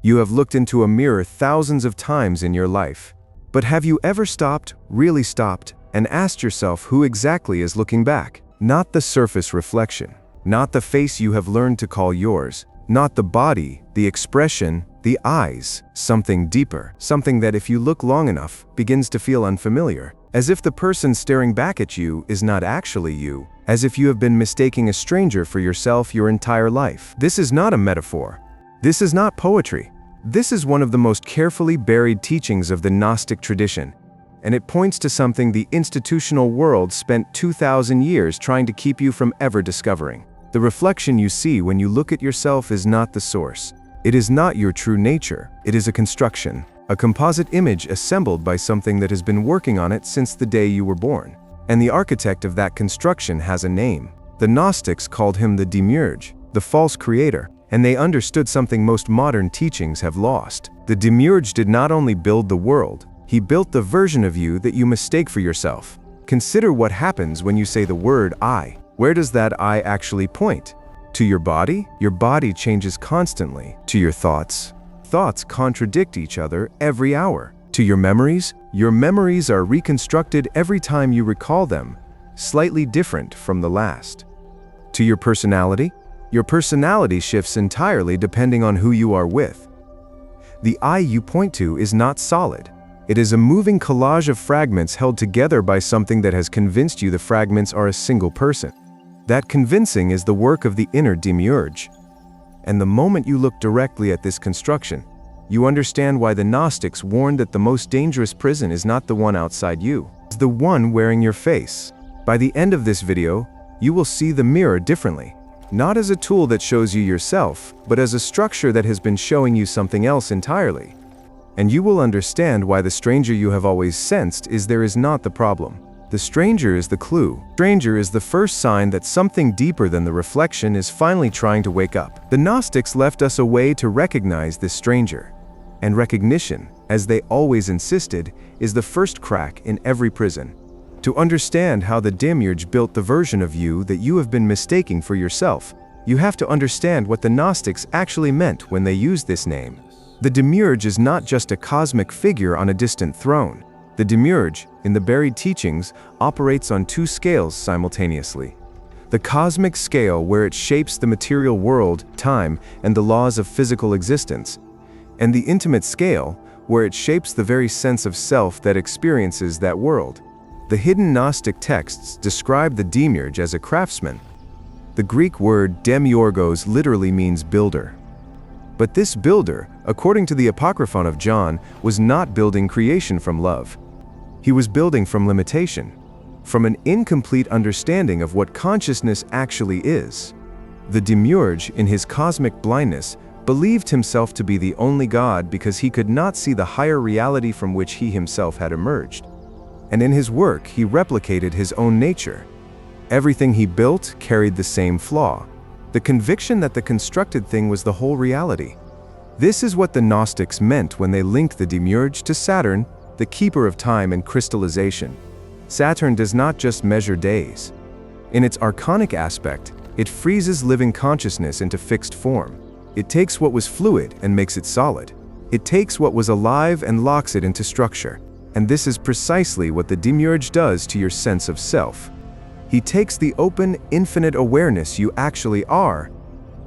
You have looked into a mirror thousands of times in your life. But have you ever stopped, really stopped, and asked yourself who exactly is looking back? Not the surface reflection, not the face you have learned to call yours, not the body, the expression, the eyes, something deeper, something that if you look long enough, begins to feel unfamiliar, as if the person staring back at you is not actually you, as if you have been mistaking a stranger for yourself your entire life. This is not a metaphor. This is not poetry. This is one of the most carefully buried teachings of the Gnostic tradition, and it points to something the institutional world spent 2,000 years trying to keep you from ever discovering. The reflection you see when you look at yourself is not the source. It is not your true nature. It is a construction, a composite image assembled by something that has been working on it since the day you were born. And the architect of that construction has a name. The Gnostics called him the Demiurge, the false creator, and they understood something most modern teachings have lost. The Demiurge did not only build the world, he built the version of you that you mistake for yourself. Consider what happens when you say the word I. Where does that I actually point? To your body? Your body changes constantly. To your thoughts? Thoughts contradict each other every hour. To your memories? Your memories are reconstructed every time you recall them, slightly different from the last. To your personality? Your personality shifts entirely depending on who you are with. The I you point to is not solid. It is a moving collage of fragments held together by something that has convinced you the fragments are a single person. That convincing is the work of the inner Demiurge. And the moment you look directly at this construction, you understand why the Gnostics warned that the most dangerous prison is not the one outside you. It's the one wearing your face. By the end of this video, you will see the mirror differently. Not as a tool that shows you yourself, but as a structure that has been showing you something else entirely. And you will understand why the stranger you have always sensed is not the problem. The stranger is the clue. Stranger is the first sign that something deeper than the reflection is finally trying to wake up. The Gnostics left us a way to recognize this stranger. And recognition, as they always insisted, is the first crack in every prison. To understand how the Demiurge built the version of you that you have been mistaking for yourself, you have to understand what the Gnostics actually meant when they used this name. The Demiurge is not just a cosmic figure on a distant throne. The Demiurge, in the buried teachings, operates on two scales simultaneously. The cosmic scale, where it shapes the material world, time, and the laws of physical existence, and the intimate scale, where it shapes the very sense of self that experiences that world. The hidden Gnostic texts describe the Demiurge as a craftsman. The Greek word demiurgos literally means builder. But this builder, according to the Apocryphon of John, was not building creation from love. He was building from limitation, from an incomplete understanding of what consciousness actually is. The Demiurge, in his cosmic blindness, believed himself to be the only God because he could not see the higher reality from which he himself had emerged. And in his work, he replicated his own nature. Everything he built carried the same flaw, the conviction that the constructed thing was the whole reality. This is what the Gnostics meant when they linked the Demiurge to Saturn, the keeper of time and crystallization. Saturn does not just measure days. In its archonic aspect, it freezes living consciousness into fixed form. It takes what was fluid and makes it solid. It takes what was alive and locks it into structure. And this is precisely what the Demiurge does to your sense of self. He takes the open, infinite awareness you actually are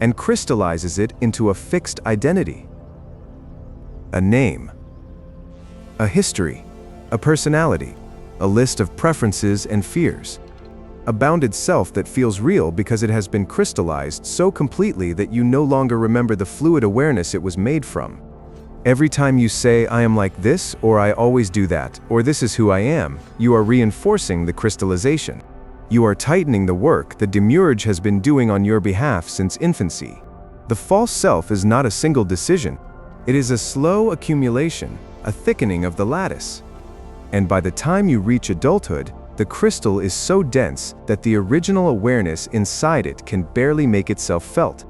and crystallizes it into a fixed identity. A name. A history. A personality. A list of preferences and fears. A bounded self that feels real because it has been crystallized so completely that you no longer remember the fluid awareness it was made from. Every time you say, I am like this, or I always do that, or this is who I am, you are reinforcing the crystallization. You are tightening the work the Demiurge has been doing on your behalf since infancy. The false self is not a single decision. It is a slow accumulation, a thickening of the lattice. And by the time you reach adulthood, the crystal is so dense that the original awareness inside it can barely make itself felt.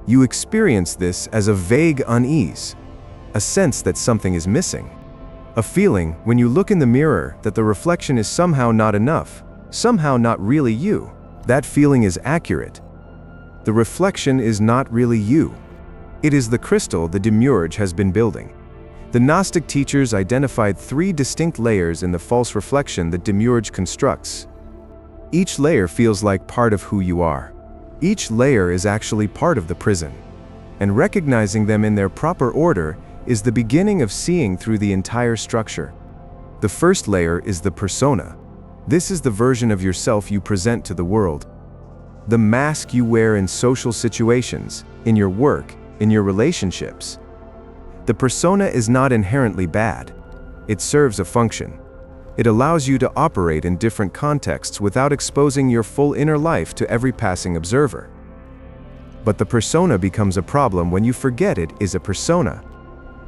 You experience this as a vague unease, a sense that something is missing. A feeling, when you look in the mirror, that the reflection is somehow not enough, somehow not really you. That feeling is accurate. The reflection is not really you. It is the crystal the Demiurge has been building. The Gnostic teachers identified 3 distinct layers in the false reflection that Demiurge constructs. Each layer feels like part of who you are. Each layer is actually part of the prison. And recognizing them in their proper order is the beginning of seeing through the entire structure. The first layer is the persona. This is the version of yourself you present to the world. The mask you wear in social situations, in your work, in your relationships. The persona is not inherently bad. It serves a function. It allows you to operate in different contexts without exposing your full inner life to every passing observer. But the persona becomes a problem when you forget it is a persona.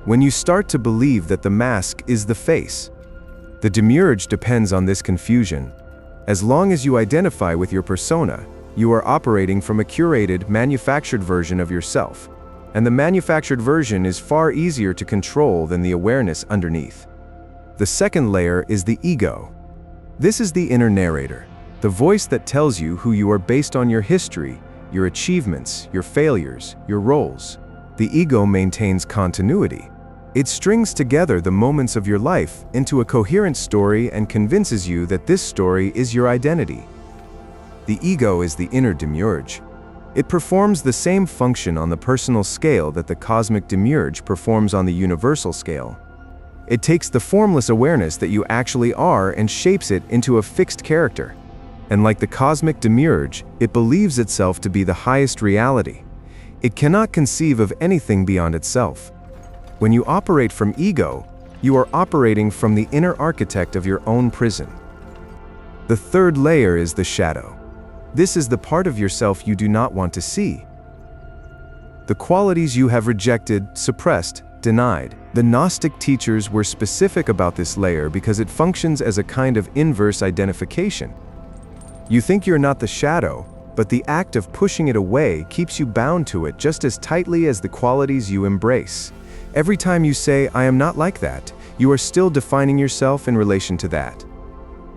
When you start to believe that the mask is the face. The Demiurge depends on this confusion. As long as you identify with your persona, you are operating from a curated, manufactured version of yourself. And the manufactured version is far easier to control than the awareness underneath. The second layer is the ego. This is the inner narrator, the voice that tells you who you are based on your history, your achievements, your failures, your roles. The ego maintains continuity. It strings together the moments of your life into a coherent story and convinces you that this story is your identity. The ego is the inner Demiurge. It performs the same function on the personal scale that the cosmic Demiurge performs on the universal scale. It takes the formless awareness that you actually are and shapes it into a fixed character. And like the cosmic Demiurge, it believes itself to be the highest reality. It cannot conceive of anything beyond itself. When you operate from ego, you are operating from the inner architect of your own prison. The third layer is the shadow. This is the part of yourself you do not want to see. The qualities you have rejected, suppressed, denied. The Gnostic teachers were specific about this layer because it functions as a kind of inverse identification. You think you're not the shadow, but the act of pushing it away keeps you bound to it just as tightly as the qualities you embrace. Every time you say, "I am not like that," you are still defining yourself in relation to that.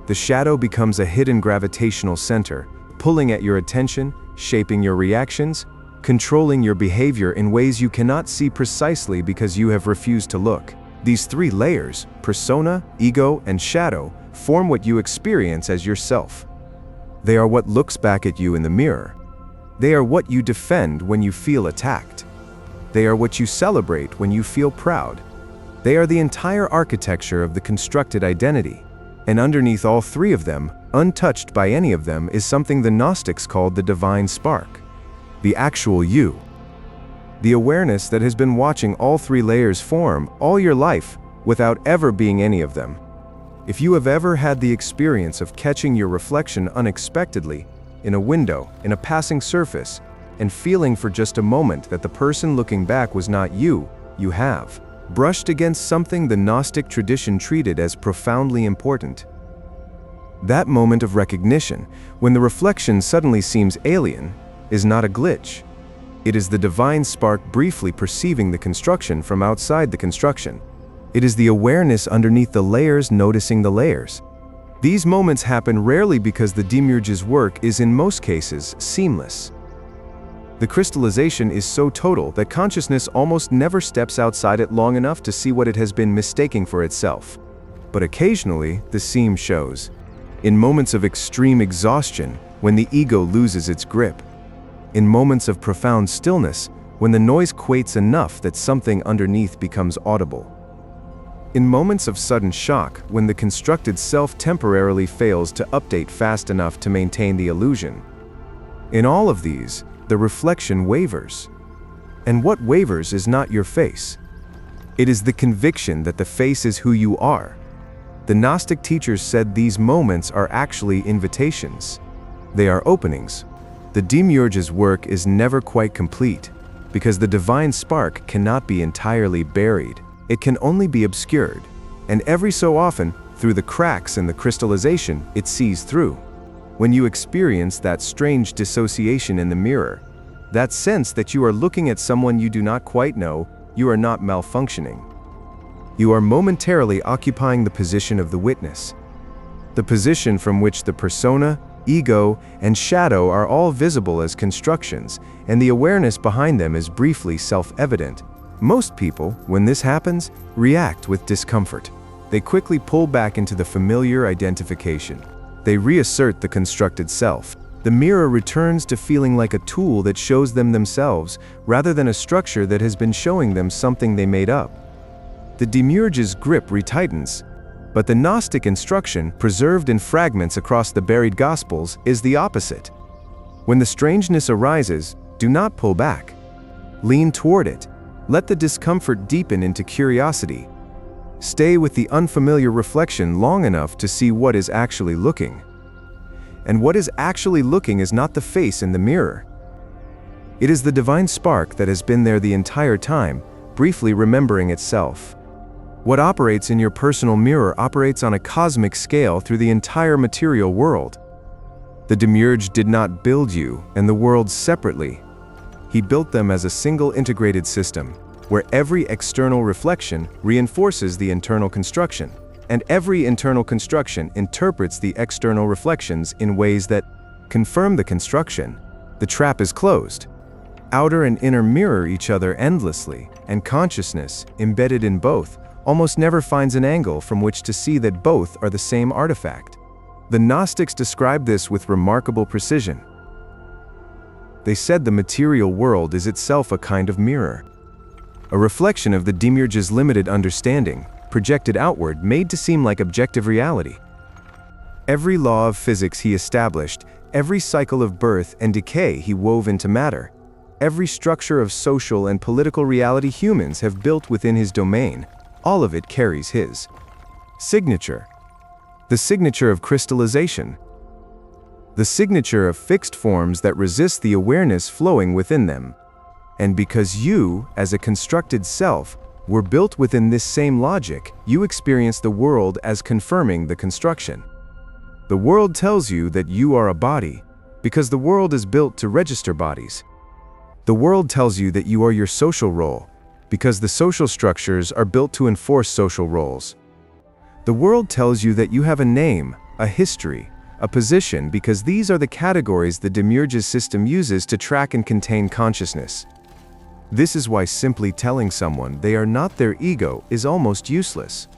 The shadow becomes a hidden gravitational center, pulling at your attention, shaping your reactions, controlling your behavior in ways you cannot see precisely because you have refused to look. These 3 layers, persona, ego, and shadow, form what you experience as yourself. They are what looks back at you in the mirror. They are what you defend when you feel attacked. They are what you celebrate when you feel proud. They are the entire architecture of the constructed identity. And underneath all 3 of them, untouched by any of them, is something the Gnostics called the divine spark. The actual you. The awareness that has been watching all 3 layers form all your life without ever being any of them. If you have ever had the experience of catching your reflection unexpectedly, in a window, in a passing surface, and feeling for just a moment that the person looking back was not you, you have brushed against something the Gnostic tradition treated as profoundly important. That moment of recognition, when the reflection suddenly seems alien, is not a glitch. It is the divine spark briefly perceiving the construction from outside the construction. It is the awareness underneath the layers noticing the layers. These moments happen rarely because the Demiurge's work is in most cases seamless. The crystallization is so total that consciousness almost never steps outside it long enough to see what it has been mistaking for itself. But occasionally, the seam shows. In moments of extreme exhaustion, when the ego loses its grip. In moments of profound stillness, when the noise quates enough that something underneath becomes audible. In moments of sudden shock, when the constructed self temporarily fails to update fast enough to maintain the illusion. In all of these, the reflection wavers. And what wavers is not your face. It is the conviction that the face is who you are. The Gnostic teachers said these moments are actually invitations. They are openings. The Demiurge's work is never quite complete, because the divine spark cannot be entirely buried. It can only be obscured, and every so often, through the cracks in the crystallization, it sees through. When you experience that strange dissociation in the mirror, that sense that you are looking at someone you do not quite know, you are not malfunctioning. You are momentarily occupying the position of the witness, the position from which the persona, ego, and shadow are all visible as constructions, and the awareness behind them is briefly self-evident. Most people, when this happens, react with discomfort. They quickly pull back into the familiar identification. They reassert the constructed self. The mirror returns to feeling like a tool that shows them themselves, rather than a structure that has been showing them something they made up. The Demiurge's grip retightens, but the Gnostic instruction, preserved in fragments across the buried Gospels, is the opposite. When the strangeness arises, do not pull back. Lean toward it. Let the discomfort deepen into curiosity. Stay with the unfamiliar reflection long enough to see what is actually looking. And what is actually looking is not the face in the mirror. It is the divine spark that has been there the entire time, briefly remembering itself. What operates in your personal mirror operates on a cosmic scale through the entire material world. The Demiurge did not build you and the world separately. He built them as a single integrated system, where every external reflection reinforces the internal construction, and every internal construction interprets the external reflections in ways that confirm the construction. The trap is closed. Outer and inner mirror each other endlessly, and consciousness, embedded in both, almost never finds an angle from which to see that both are the same artifact. The Gnostics describe this with remarkable precision. They said the material world is itself a kind of mirror, a reflection of the Demiurge's limited understanding, projected outward, made to seem like objective reality. Every law of physics he established, every cycle of birth and decay he wove into matter, every structure of social and political reality humans have built within his domain, all of it carries his signature. The signature of crystallization. The signature of fixed forms that resist the awareness flowing within them. And because you, as a constructed self, were built within this same logic, you experience the world as confirming the construction. The world tells you that you are a body, because the world is built to register bodies. The world tells you that you are your social role, because the social structures are built to enforce social roles. The world tells you that you have a name, a history, a position, because these are the categories the Demiurge's system uses to track and contain consciousness. This is why simply telling someone they are not their ego is almost useless.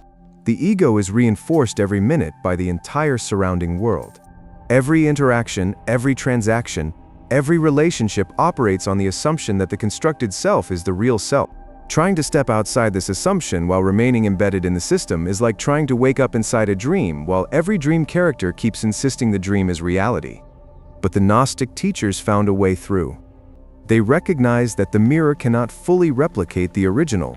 The ego is reinforced every minute by the entire surrounding world. Every interaction, every transaction, every relationship operates on the assumption that the constructed self is the real self. Trying to step outside this assumption while remaining embedded in the system is like trying to wake up inside a dream while every dream character keeps insisting the dream is reality. But the Gnostic teachers found a way through. They recognized that the mirror cannot fully replicate the original.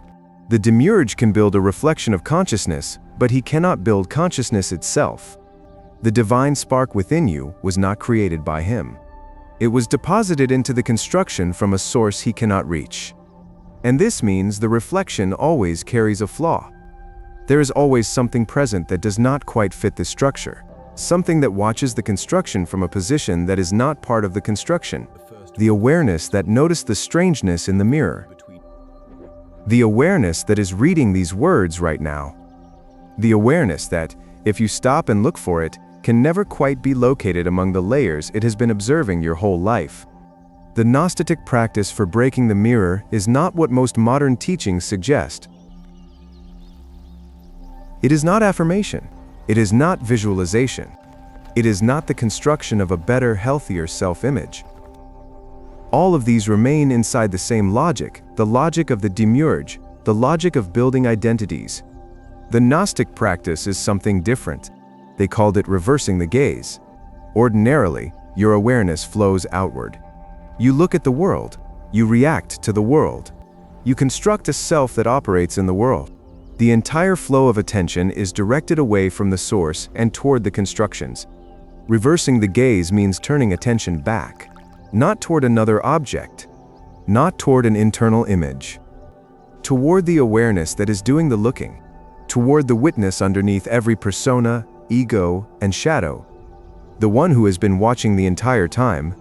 The Demiurge can build a reflection of consciousness, but he cannot build consciousness itself. The divine spark within you was not created by him. It was deposited into the construction from a source he cannot reach. And this means the reflection always carries a flaw. There is always something present that does not quite fit the structure, something that watches the construction from a position that is not part of the construction. The awareness that noticed the strangeness in the mirror. The awareness that is reading these words right now. The awareness that, if you stop and look for it, can never quite be located among the layers it has been observing your whole life. The Gnostic practice for breaking the mirror is not what most modern teachings suggest. It is not affirmation. It is not visualization. It is not the construction of a better, healthier self-image. All of these remain inside the same logic, the logic of the Demiurge, the logic of building identities. The Gnostic practice is something different. They called it reversing the gaze. Ordinarily, your awareness flows outward. You look at the world. You react to the world. You construct a self that operates in the world. The entire flow of attention is directed away from the source and toward the constructions. Reversing the gaze means turning attention back, not toward another object, not toward an internal image, toward the awareness that is doing the looking, toward the witness underneath every persona, ego, and shadow, the one who has been watching the entire time,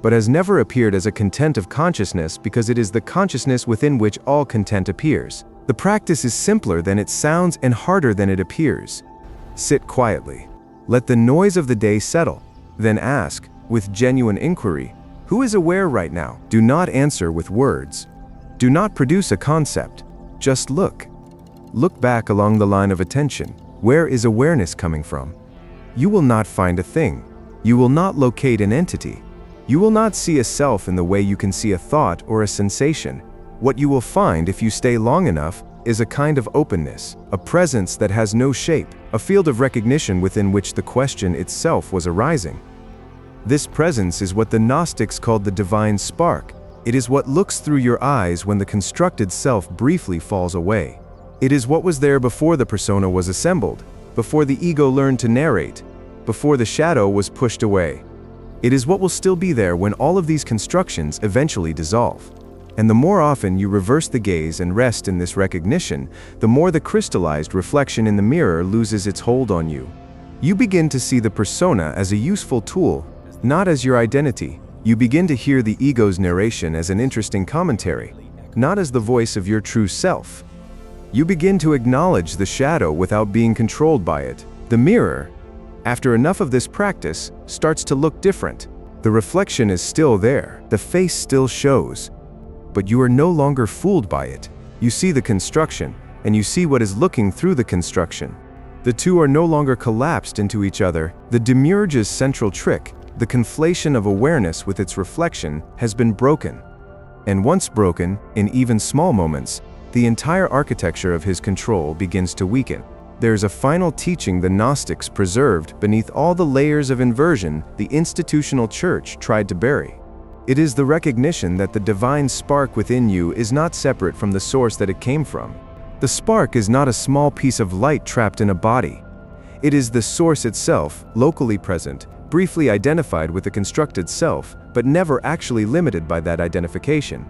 but has never appeared as a content of consciousness because it is the consciousness within which all content appears. The practice is simpler than it sounds and harder than it appears. Sit quietly. Let the noise of the day settle. Then ask, with genuine inquiry, who is aware right now? Do not answer with words. Do not produce a concept. Just look. Look back along the line of attention. Where is awareness coming from? You will not find a thing. You will not locate an entity. You will not see a self in the way you can see a thought or a sensation. What you will find if you stay long enough is a kind of openness, a presence that has no shape, a field of recognition within which the question itself was arising. This presence is what the Gnostics called the divine spark. It is what looks through your eyes when the constructed self briefly falls away. It is what was there before the persona was assembled, before the ego learned to narrate, before the shadow was pushed away. It is what will still be there when all of these constructions eventually dissolve. And the more often you reverse the gaze and rest in this recognition, the more the crystallized reflection in the mirror loses its hold on you. You begin to see the persona as a useful tool, not as your identity. You begin to hear the ego's narration as an interesting commentary, not as the voice of your true self. You begin to acknowledge the shadow without being controlled by it. The mirror, after enough of this practice, starts to look different. The reflection is still there, the face still shows, but you are no longer fooled by it. You see the construction, and you see what is looking through the construction. The two are no longer collapsed into each other. The Demiurge's central trick, the conflation of awareness with its reflection, has been broken. And once broken, in even small moments, the entire architecture of his control begins to weaken. There is a final teaching the Gnostics preserved beneath all the layers of inversion the institutional church tried to bury. It is the recognition that the divine spark within you is not separate from the source that it came from. The spark is not a small piece of light trapped in a body. It is the source itself, locally present, briefly identified with the constructed self, but never actually limited by that identification.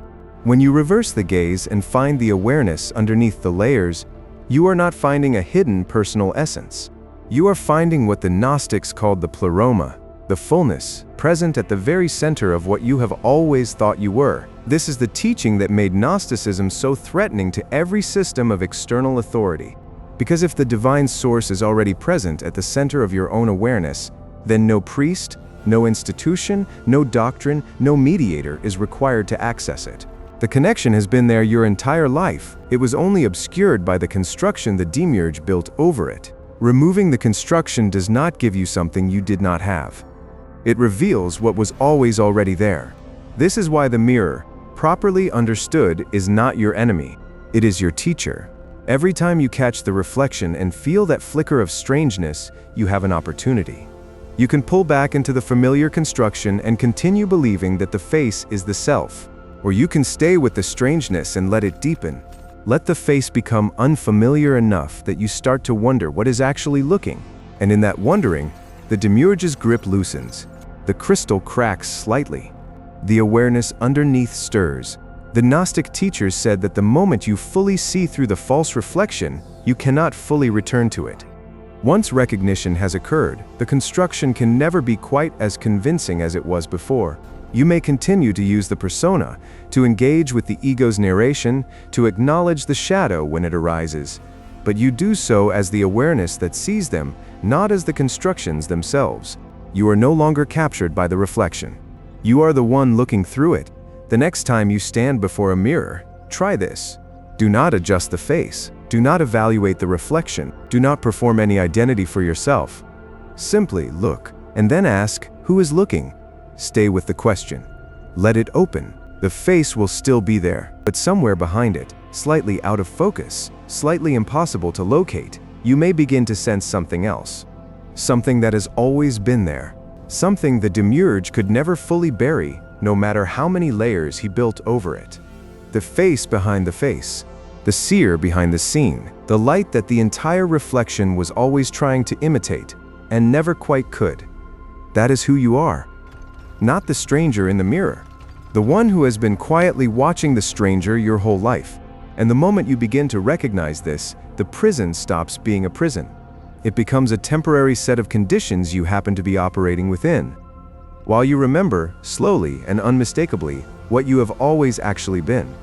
When you reverse the gaze and find the awareness underneath the layers, you are not finding a hidden personal essence. You are finding what the Gnostics called the pleroma, the fullness, present at the very center of what you have always thought you were. This is the teaching that made Gnosticism so threatening to every system of external authority. Because if the divine source is already present at the center of your own awareness, then no priest, no institution, no doctrine, no mediator is required to access it. The connection has been there your entire life. It was only obscured by the construction the Demiurge built over it. Removing the construction does not give you something you did not have. It reveals what was always already there. This is why the mirror, properly understood, is not your enemy. It is your teacher. Every time you catch the reflection and feel that flicker of strangeness, you have an opportunity. You can pull back into the familiar construction and continue believing that the face is the self. Or you can stay with the strangeness and let it deepen. Let the face become unfamiliar enough that you start to wonder what is actually looking. And in that wondering, the Demiurge's grip loosens. The crystal cracks slightly. The awareness underneath stirs. The Gnostic teachers said that the moment you fully see through the false reflection, you cannot fully return to it. Once recognition has occurred, the construction can never be quite as convincing as it was before. You may continue to use the persona, to engage with the ego's narration, to acknowledge the shadow when it arises, but you do so as the awareness that sees them, not as the constructions themselves. You are no longer captured by the reflection. You are the one looking through it. The next time you stand before a mirror, try this. Do not adjust the face. Do not evaluate the reflection. Do not perform any identity for yourself. Simply look, and then ask, who is looking? Stay with the question. Let it open. The face will still be there, but somewhere behind it, slightly out of focus, slightly impossible to locate, you may begin to sense something else. Something that has always been there. Something the Demiurge could never fully bury, no matter how many layers he built over it. The face behind the face. The seer behind the scene. The light that the entire reflection was always trying to imitate, and never quite could. That is who you are. Not the stranger in the mirror. The one who has been quietly watching the stranger your whole life. And the moment you begin to recognize this, the prison stops being a prison. It becomes a temporary set of conditions you happen to be operating within, while you remember, slowly and unmistakably, what you have always actually been.